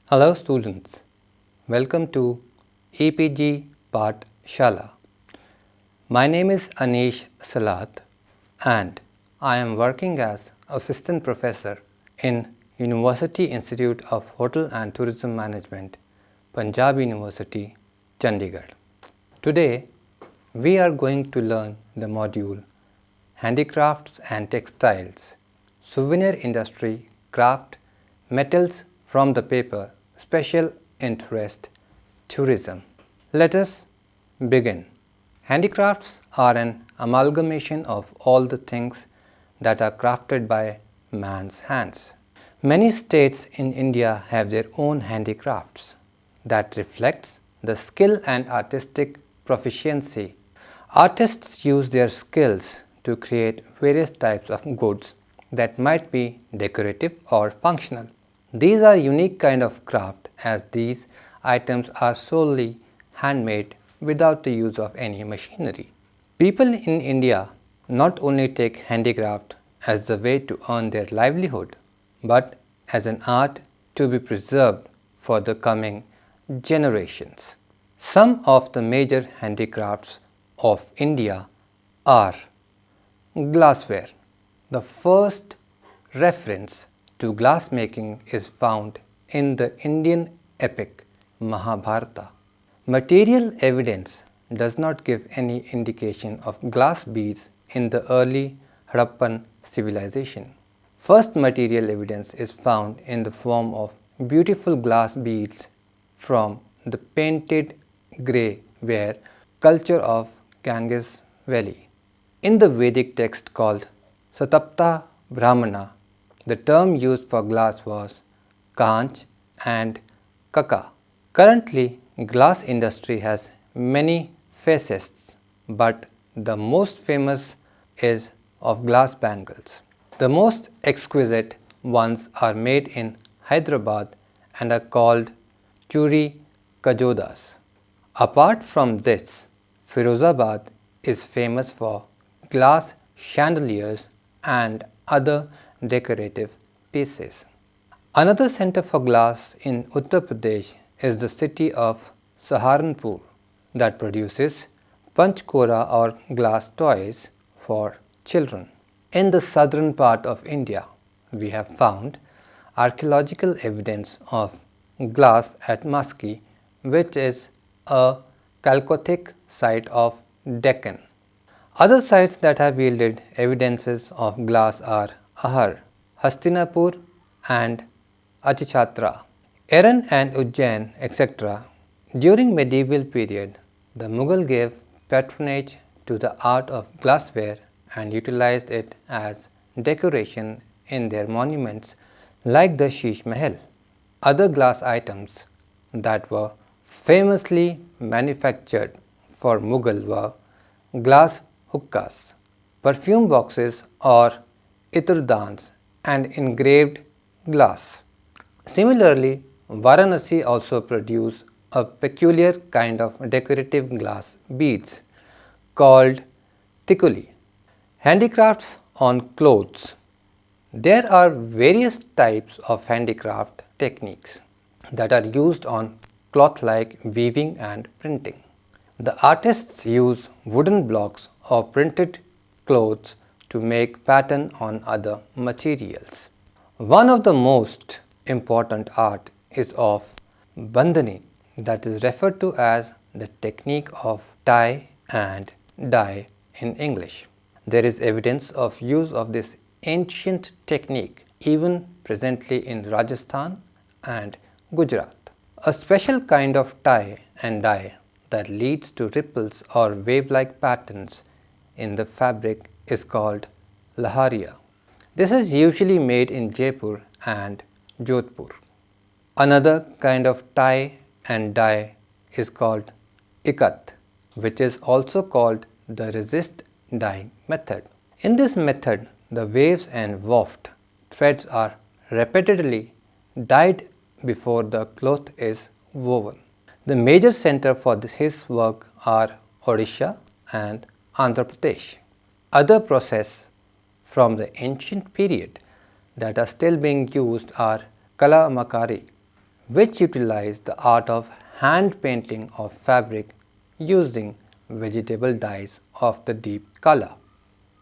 Hello students, welcome to EPG Part Shala. My name is Anish Salat and I am working as Assistant Professor in University Institute of Hotel and Tourism Management, Punjab University, Chandigarh. Today we are going to learn the module Handicrafts and Textiles, Souvenir Industry, Craft, Metals from the Paper, Special Interest, Tourism. Let us begin. Handicrafts are an amalgamation of all the things that are crafted by man's hands. Many states in India have their own handicrafts that reflects the skill and artistic proficiency. Artists use their skills to create various types of goods that might be decorative or functional. These are unique kind of craft as these items are solely handmade without the use of any machinery. People in India not only take handicraft as the way to earn their livelihood, but as an art to be preserved for the coming generations. Some of the major handicrafts of India are glassware. The first reference to glassmaking is found in the Indian epic Mahabharata. Material evidence does not give any indication of glass beads in the early Harappan civilization. First material evidence is found in the form of beautiful glass beads from the painted grey ware culture of Ganges Valley. In the Vedic text called Satapta Brahmana, the term used for glass was Kanch and Kaka. Currently, glass industry has many facets, but the most famous is of glass bangles. The most exquisite ones are made in Hyderabad and are called Churi Kajodas. Apart from this, Firozabad is famous for glass chandeliers and other decorative pieces. Another center for glass in Uttar Pradesh is the city of Saharanpur that produces panchkora or glass toys for children. In the southern part of India, we have found archaeological evidence of glass at Maski, which is a Chalcolithic site of Deccan. Other sites that have yielded evidences of glass are Ahar, Hastinapur and Achchatra. Aran and Ujjain, etc. During medieval period, the Mughal gave patronage to the art of glassware and utilized it as decoration in their monuments like the Sheesh Mahal. Other glass items that were famously manufactured for Mughal were glass hookahs, perfume boxes or iturdans and engraved glass. Similarly, Varanasi also produced a peculiar kind of decorative glass beads called tikuli. Handicrafts on clothes. There are various types of handicraft techniques that are used on cloth like weaving and printing. The artists use wooden blocks or printed clothes to make pattern on other materials. One of the most important art is of bandhani, that is referred to as the technique of tie and dye in English. There is evidence of use of this ancient technique even presently in Rajasthan and Gujarat. A special kind of tie and dye that leads to ripples or wave-like patterns in the fabric is called laharia. This is usually made in Jaipur and Jodhpur. Another kind of tie and dye is called ikat, which is also called the resist dyeing method. In this method, the waves and waft threads are repeatedly dyed before the cloth is woven. The major center for his work are Odisha and Andhra Pradesh. Other processes from the ancient period that are still being used are kalamakari, which utilize the art of hand painting of fabric using vegetable dyes of the deep color.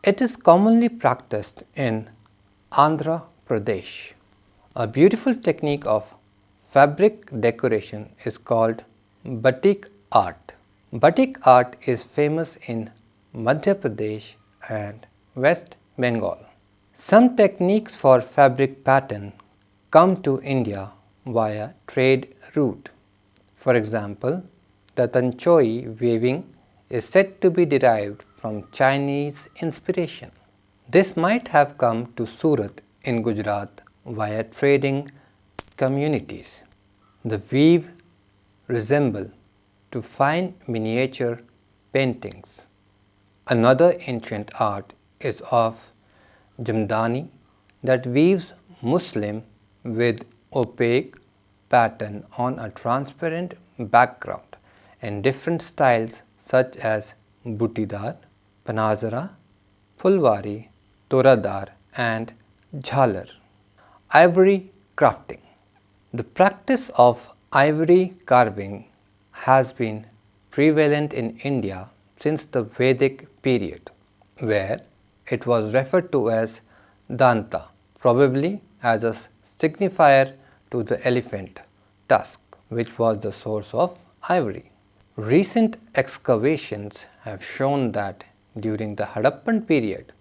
It is commonly practiced in Andhra Pradesh. A beautiful technique of fabric decoration is called batik art. Batik art is famous in Madhya Pradesh and West Bengal. Some techniques for fabric pattern come to India via trade route. For example, the Tanchoi weaving is said to be derived from Chinese inspiration. This might have come to Surat in Gujarat via trading communities. The weave resemble to fine miniature paintings. Another ancient art is of Jamdani that weaves Muslim with opaque pattern on a transparent background in different styles such as Butidar, Panazara, Pulwari, Toradar and Jhalar. Ivory crafting. The practice of ivory carving has been prevalent in India since the Vedic period, where it was referred to as Danta, probably as a signifier to the elephant tusk, which was the source of ivory. Recent excavations have shown that during the Harappan period,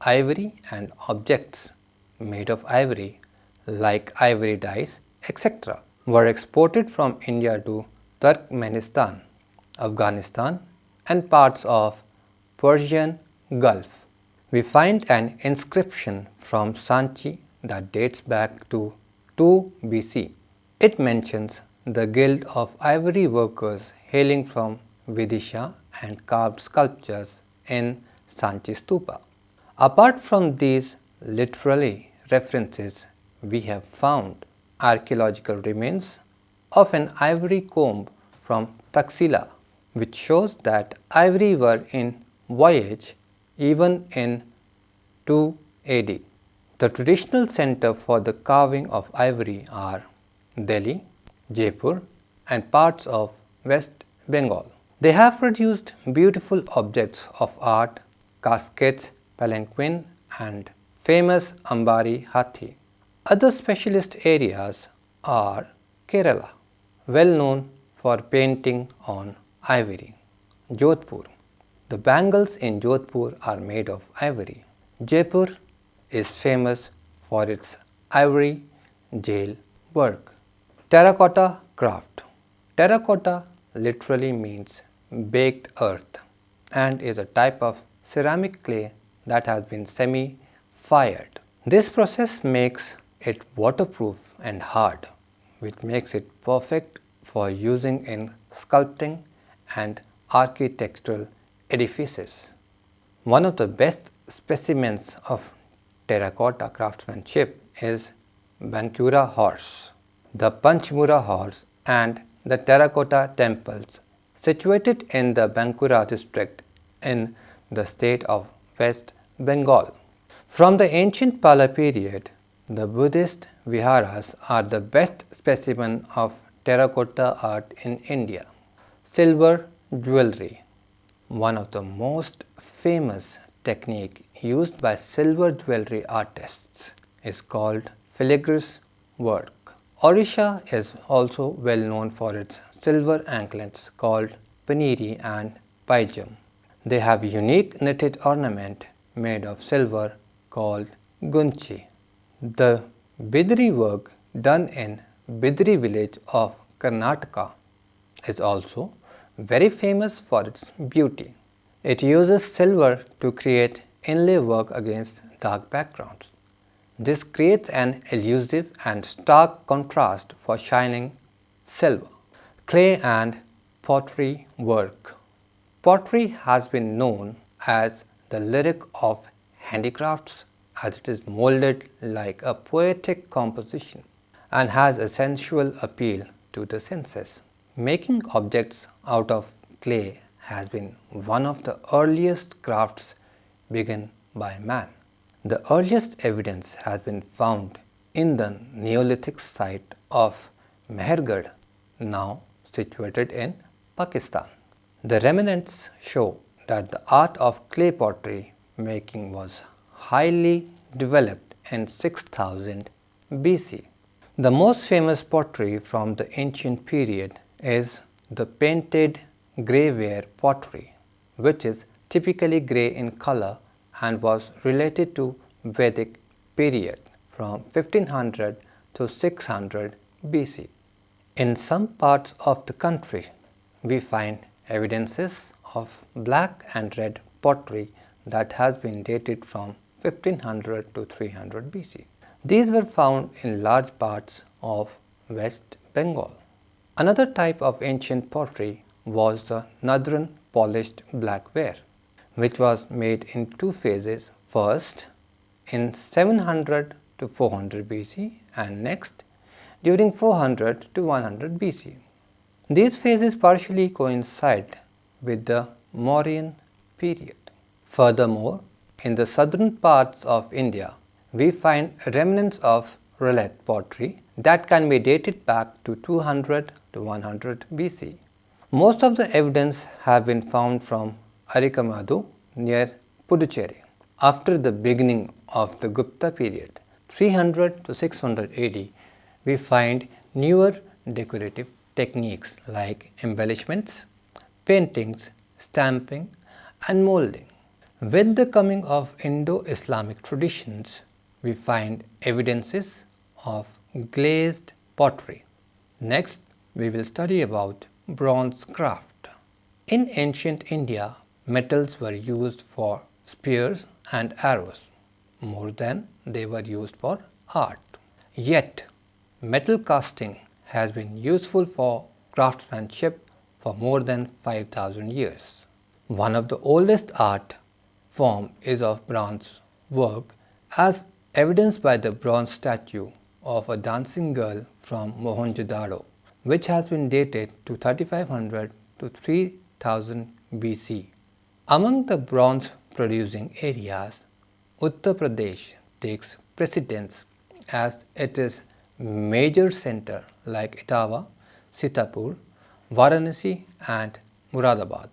ivory and objects made of ivory like ivory dyes, etc., were exported from India to Turkmenistan, Afghanistan and parts of Persian Gulf. We find an inscription from Sanchi that dates back to 2 BC. It mentions the guild of ivory workers hailing from Vidisha and carved sculptures in Sanchi Stupa. Apart from these literary references, we have found archaeological remains of an ivory comb from Taxila, which shows that ivory were in voyage even in 2 AD. The traditional center for the carving of ivory are Delhi, Jaipur and parts of West Bengal. They have produced beautiful objects of art, caskets, palanquin and famous Ambari Hathi. Other specialist areas are Kerala, well known for painting on ivory, Jodhpur. The bangles in Jodhpur are made of ivory. Jaipur is famous for its ivory jail work. Terracotta craft. Terracotta literally means baked earth and is a type of ceramic clay that has been semi-fired. This process makes it waterproof and hard, which makes it perfect for using in sculpting and architectural edifices. One of the best specimens of terracotta craftsmanship is Bankura horse. The Panchmura horse and the terracotta temples situated in the Bankura district in the state of West Bengal. From the ancient Pala period, the Buddhist viharas are the best specimen of terracotta art in India. Silver jewelry. One of the most famous technique used by silver jewelry artists is called filigree work. Odisha is also well known for its silver anklets called paniri and paijam. They have unique knitted ornament made of silver called gunchi. The Bidri work done in Bidri village of Karnataka is also very famous for its beauty. It uses silver to create inlay work against dark backgrounds. This creates an elusive and stark contrast for shining silver. Clay and pottery work. Pottery has been known as the lyric of handicrafts as it is molded like a poetic composition and has a sensual appeal to the senses. Making objects out of clay has been one of the earliest crafts begun by man. The earliest evidence has been found in the Neolithic site of Mehergarh, now situated in Pakistan. The remnants show that the art of clay pottery making was highly developed in 6000 BC. The most famous pottery from the ancient period is the painted greyware pottery, which is typically grey in color and was related to Vedic period from 1500 to 600 BC. In some parts of the country, we find evidences of black and red pottery that has been dated from 1500 to 300 BC. These were found in large parts of West Bengal. Another type of ancient pottery was the Nadran polished blackware, which was made in two phases, first in 700 to 400 BC and next during 400 to 100 BC. These phases partially coincide with the Mauryan period. Furthermore, in the southern parts of India, we find remnants of Rillette pottery that can be dated back to 200 to 100 BC. Most of the evidence have been found from Arikamedu near Puducherry. After the beginning of the Gupta period, 300 to 600 AD, we find newer decorative techniques like embellishments, paintings, stamping, and molding. With the coming of Indo-Islamic traditions, we find evidences of glazed pottery. Next, we will study about bronze craft. In ancient India, metals were used for spears and arrows more than they were used for art. Yet, metal casting has been useful for craftsmanship for more than 5000 years. One of the oldest art form is of bronze work, as evidenced by the bronze statue of a dancing girl from Mohenjo-daro, which has been dated to 3500 to 3000 BC. Among the bronze producing areas, Uttar Pradesh takes precedence as it is major center like Etawah, Sitapur, Varanasi and Muradabad.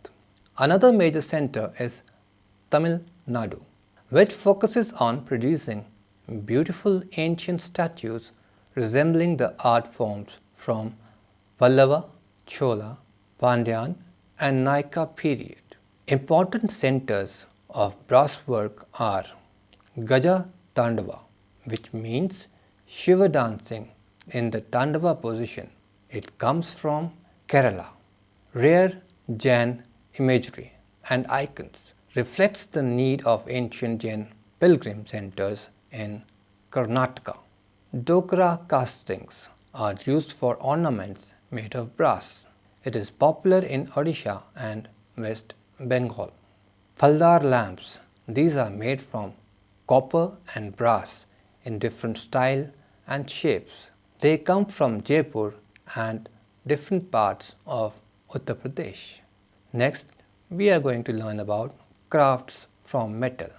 Another major center is Tamil Nadu, which focuses on producing beautiful ancient statues resembling the art forms from Pallava, Chola, Pandyan and Nayaka period. Important centers of brass work are Gaja Tandava, which means Shiva dancing in the Tandava position. It comes from Kerala. Rare Jain imagery and icons reflects the need of ancient Jain pilgrim centers in Karnataka. Dokra castings are used for ornaments made of brass. It is popular in Odisha and West Bengal. Phaldar lamps, these are made from copper and brass in different style and shapes. They come from Jaipur and different parts of Uttar Pradesh. Next, we are going to learn about crafts from metal.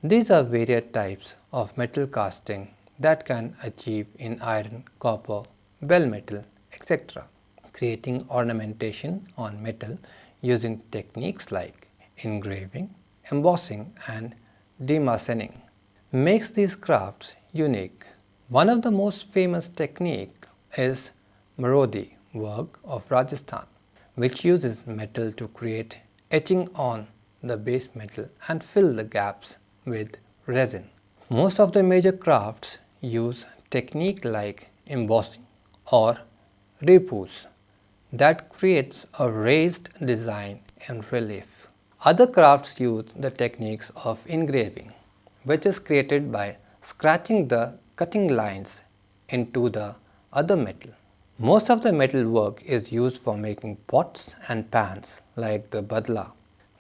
These are various types of metal casting that can achieve in iron, copper, bell metal, etc. Creating ornamentation on metal using techniques like engraving, embossing and demassing makes these crafts unique. One of the most famous technique is Marodi work of Rajasthan, which uses metal to create etching on the base metal and fill the gaps with resin. Most of the major crafts use technique like embossing or repousse that creates a raised design in relief. Other crafts use the techniques of engraving, which is created by scratching the cutting lines into the other metal. Most of the metal work is used for making pots and pans like the badla,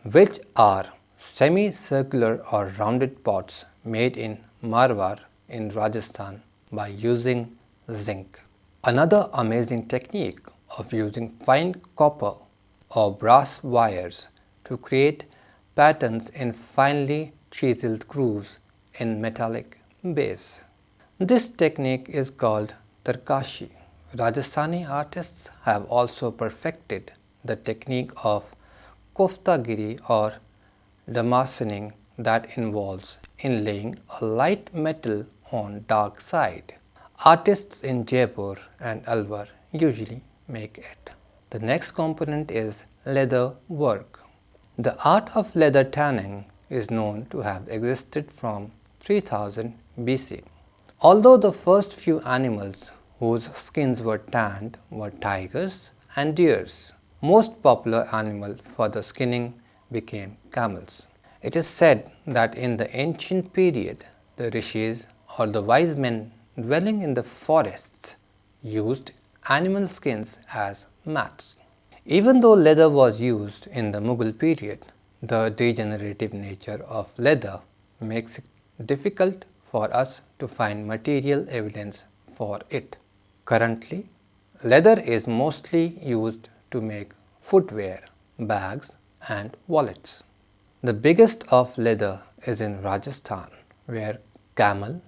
which are semicircular or rounded pots made in Marwar in Rajasthan by using zinc. Another amazing technique of using fine copper or brass wires to create patterns in finely chiseled grooves in metallic base. This technique is called Tarkashi, Rajasthani artists have also perfected the technique of koftagiri or damascening that involves inlaying a light metal on dark side. Artists in Jaipur and Alwar usually make it. The next component is leather work. The art of leather tanning is known to have existed from 3000 BC. Although the first few animals whose skins were tanned were tigers and deers, most popular animal for the skinning became camels. It is said that in the ancient period, the rishis or the wise men dwelling in the forests used animal skins as mats. Even though leather was used in the Mughal period, the degenerative nature of leather makes it difficult for us to find material evidence for it. Currently, leather is mostly used to make footwear, bags and wallets. The biggest of leather is in Rajasthan, where camel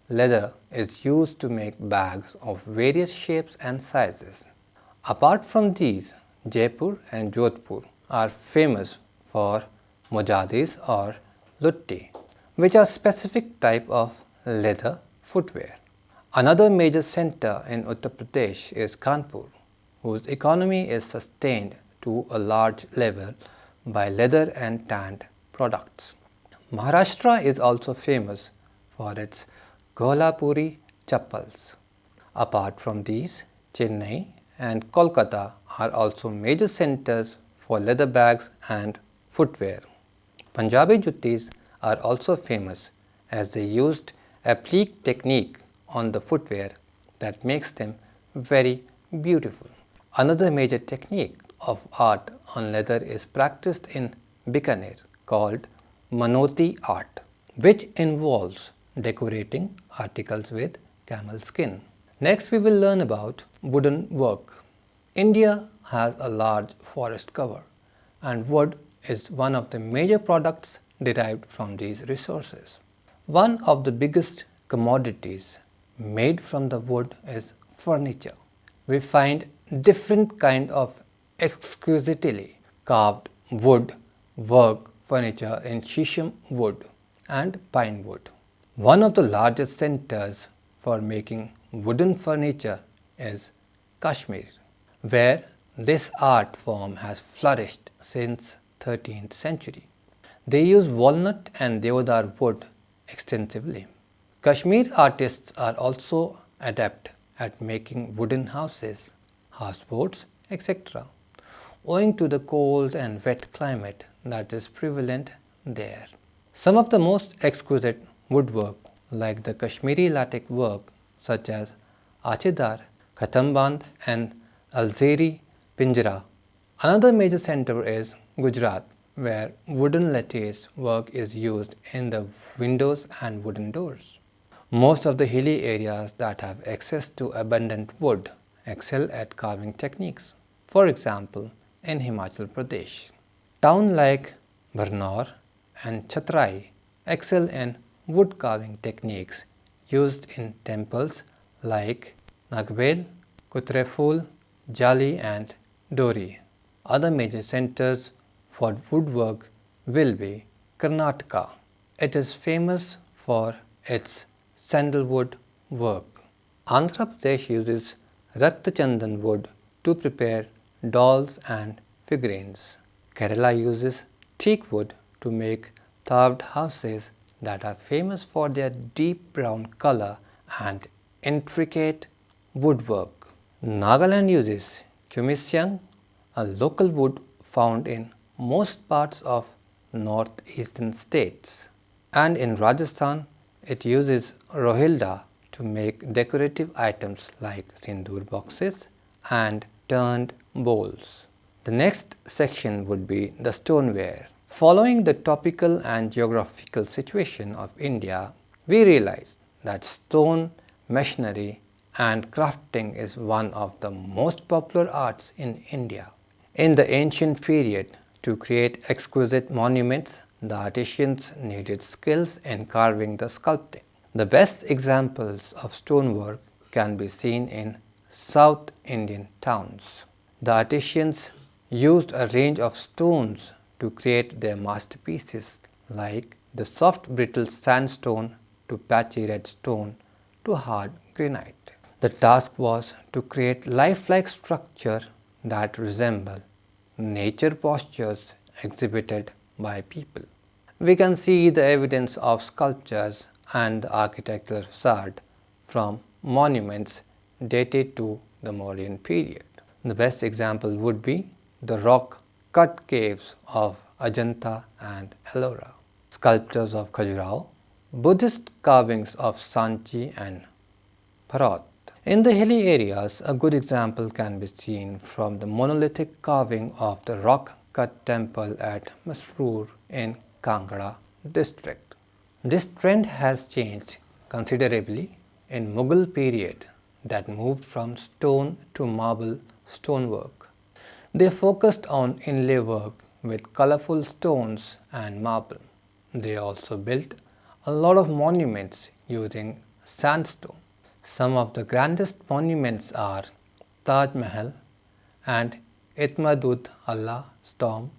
leather is used to make bags of various shapes and sizes. Apart from these, Jaipur and Jodhpur are famous for mojadis or lutti, which are specific type of leather footwear. Another major center in Uttar Pradesh is Kanpur, whose economy is sustained to a large level by leather and tanned products. Maharashtra is also famous for its Kolhapuri chappals. Apart from these, Chennai and Kolkata are also major centers for leather bags and footwear. Punjabi juttis are also famous as they used applique technique on the footwear that makes them very beautiful. Another major technique of art on leather is practiced in Bikaner called Manoti art, which involves decorating articles with camel skin. Next we will learn about wooden work. India has a large forest cover and wood is one of the major products derived from these resources. One of the biggest commodities made from the wood is furniture. We find different kind of exquisitely carved wood work furniture in shisham wood and pine wood. One of the largest centers for making wooden furniture is Kashmir, where this art form has flourished since 13th century. They use walnut and deodar wood extensively. Kashmir artists are also adept at making wooden houses, houseboats, etc., owing to the cold and wet climate that is prevalent there. Some of the most exquisite woodwork like the Kashmiri latex work such as Achedar, Khatamband and Alzeri Pinjra. Another major center is Gujarat, where wooden lattice work is used in the windows and wooden doors. Most of the hilly areas that have access to abundant wood excel at carving techniques. For example, in Himachal Pradesh, towns like Barnaul and Chatrai excel in wood carving techniques used in temples like Nagbel, Kutreful, Jali and Dori. Other major centers for woodwork will be Karnataka. It is famous for its sandalwood work. Andhra Pradesh uses Rakta Chandan wood to prepare dolls and figurines. Kerala uses teak wood to make carved houses that are famous for their deep brown color and intricate woodwork. Nagaland uses Kumisyang, a local wood found in most parts of northeastern states. And in Rajasthan, it uses Rohilda to make decorative items like sindoor boxes and turned bowls. The next section would be the stoneware. Following the topical and geographical situation of India, we realize that stone masonry and crafting is one of the most popular arts in India. In the ancient period, to create exquisite monuments, the artisans needed skills in carving the sculpting. The best examples of stonework can be seen in South Indian towns. The artisans used a range of stones to create their masterpieces, like the soft brittle sandstone to patchy red stone to hard granite. The task was to create lifelike structure that resemble nature postures exhibited by people. We can see the evidence of sculptures and the architectural facade from monuments dated to the Mauryan period. The best example would be the rock-cut caves of Ajanta and Ellora, sculptures of Khajuraho, Buddhist carvings of Sanchi and Bharat. In the hilly areas, a good example can be seen from the monolithic carving of the rock-cut temple at Masroor in Kangra district. This trend has changed considerably in Mughal period that moved from stone to marble stonework. They focused on inlay work with colorful stones and marble. They also built a lot of monuments using sandstone. Some of the grandest monuments are Taj Mahal and Itmadud Allah Tomb.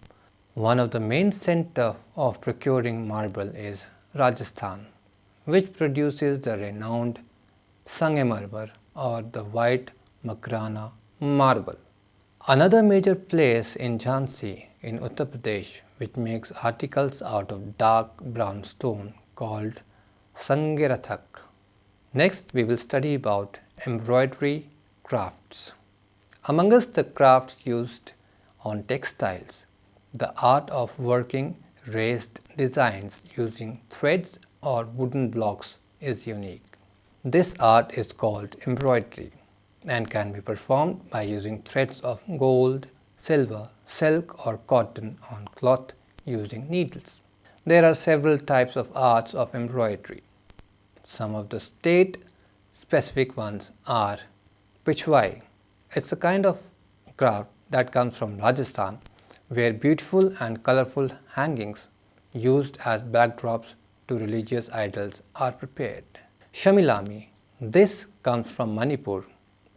One of the main centers of procuring marble is Rajasthan, which produces the renowned Sangemarmar or the white Makrana marble. Another major place in Jhansi in Uttar Pradesh, which makes articles out of dark brown stone called Sangerathak. Next, we will study about embroidery crafts. Amongst the crafts used on textiles, the art of working raised designs using threads or wooden blocks is unique. This art is called embroidery and can be performed by using threads of gold, silver, silk or cotton on cloth using needles. There are several types of arts of embroidery. Some of the state-specific ones are Pichwai. It's a kind of craft that comes from Rajasthan, where beautiful and colorful hangings used as backdrops to religious idols are prepared. Shamilami. This comes from Manipur.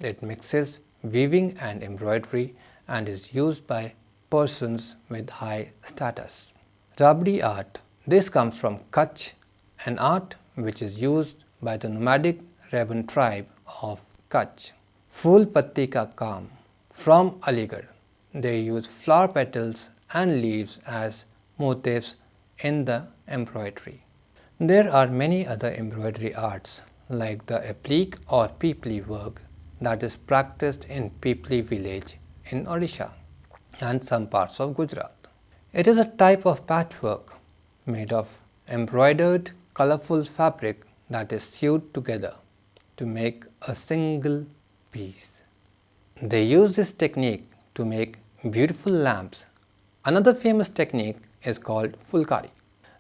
It mixes weaving and embroidery and is used by persons with high status. Rabdi art. This comes from Kutch, an art which is used by the nomadic Raban tribe of Kutch. Phool Patti Ka Kaam. From Aligarh. They use flower petals and leaves as motifs in the embroidery. There are many other embroidery arts like the applique or pipli work that is practiced in Pipli village in Odisha and some parts of Gujarat. It is a type of patchwork made of embroidered colorful fabric that is sewed together to make a single piece. They use this technique to make beautiful lamps. Another famous technique is called Fulkari,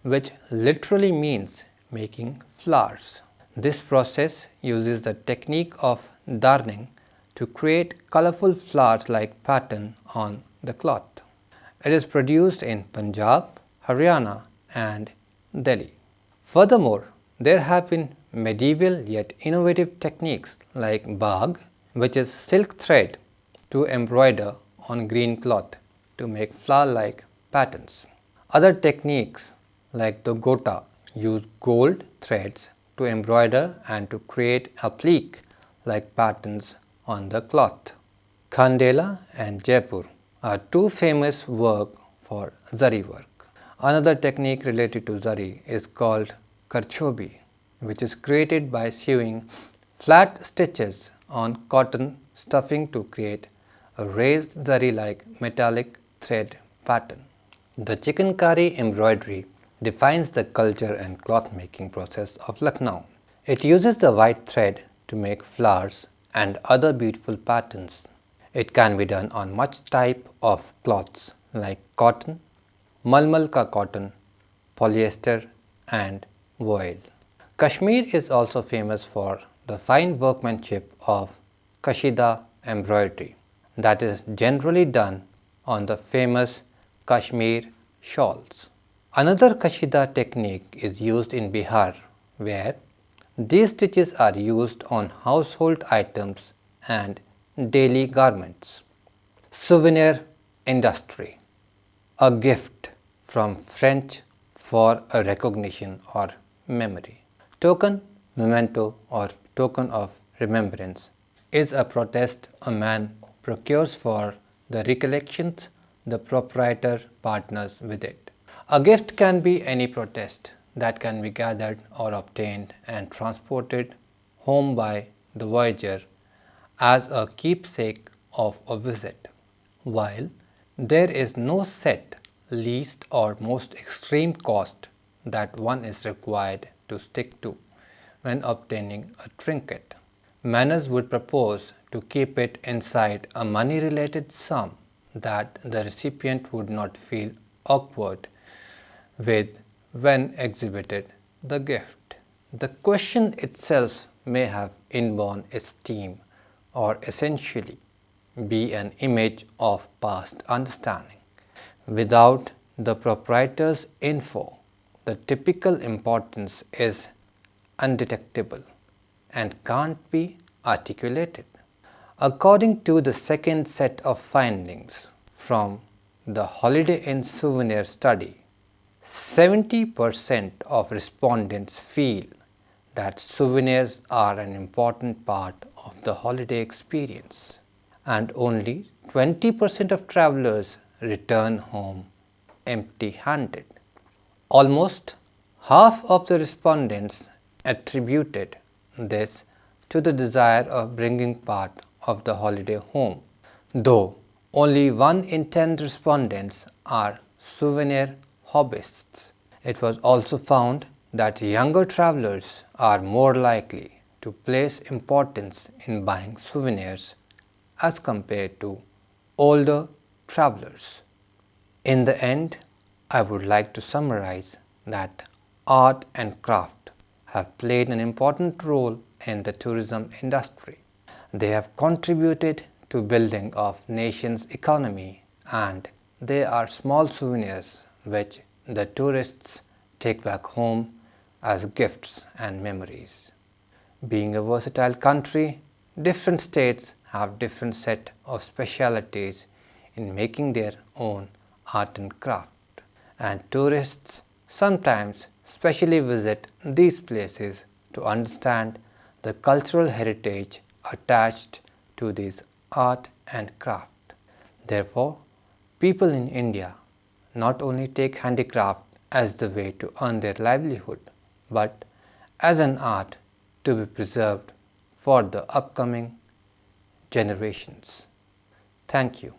which literally means making flowers. This process uses the technique of darning to create colorful flowers-like pattern on the cloth. It is produced in Punjab, Haryana and Delhi. Furthermore, there have been medieval yet innovative techniques like Bagh, which is silk thread to embroider on green cloth to make flower-like patterns. Other techniques like the Gota use gold threads to embroider and to create applique-like patterns on the cloth. Khandela and Jaipur are two famous work for zari work. Another technique related to zari is called Karchobi, which is created by sewing flat stitches on cotton stuffing to create a raised zari-like metallic thread pattern. The chikankari embroidery defines the culture and cloth making process of Lucknow. It uses the white thread to make flowers and other beautiful patterns. It can be done on much type of cloths like cotton, malmal ka cotton, polyester and voile. Kashmir is also famous for the fine workmanship of Kashida embroidery that is generally done on the famous Kashmir shawls. Another Kashida technique is used in Bihar, where these stitches are used on household items and daily garments. Souvenir industry. A gift from French for a recognition or memory. Token, memento or token of remembrance is a protest a man procures for the recollections the proprietor partners with it. A gift can be any protest that can be gathered or obtained and transported home by the voyager as a keepsake of a visit. While there is no set, least or most extreme cost that one is required to stick to when obtaining a trinket, manners would propose to keep it inside a money-related sum that the recipient would not feel awkward with when exhibited the gift. The question itself may have inborn esteem or essentially be an image of past understanding. Without the proprietor's info, the typical importance is undetectable and can't be articulated. According to the second set of findings from the Holiday Inn Souvenir Study, 70% of respondents feel that souvenirs are an important part of the holiday experience, and only 20% of travelers return home empty-handed. Almost half of the respondents attributed this to the desire of bringing part of the holiday home, though only 1 in 10 respondents are souvenir hobbyists. It was also found that younger travelers are more likely to place importance in buying souvenirs as compared to older travelers. In the end, I would like to summarize that art and craft have played an important role in the tourism industry. They have contributed to building of nation's economy, and they are small souvenirs which the tourists take back home as gifts and memories. Being a versatile country, different states have different set of specialities in making their own art and craft, and tourists sometimes specially visit these places to understand the cultural heritage attached to these art and craft. Therefore, people in India not only take handicraft as the way to earn their livelihood, but as an art to be preserved for the upcoming generations. Thank you.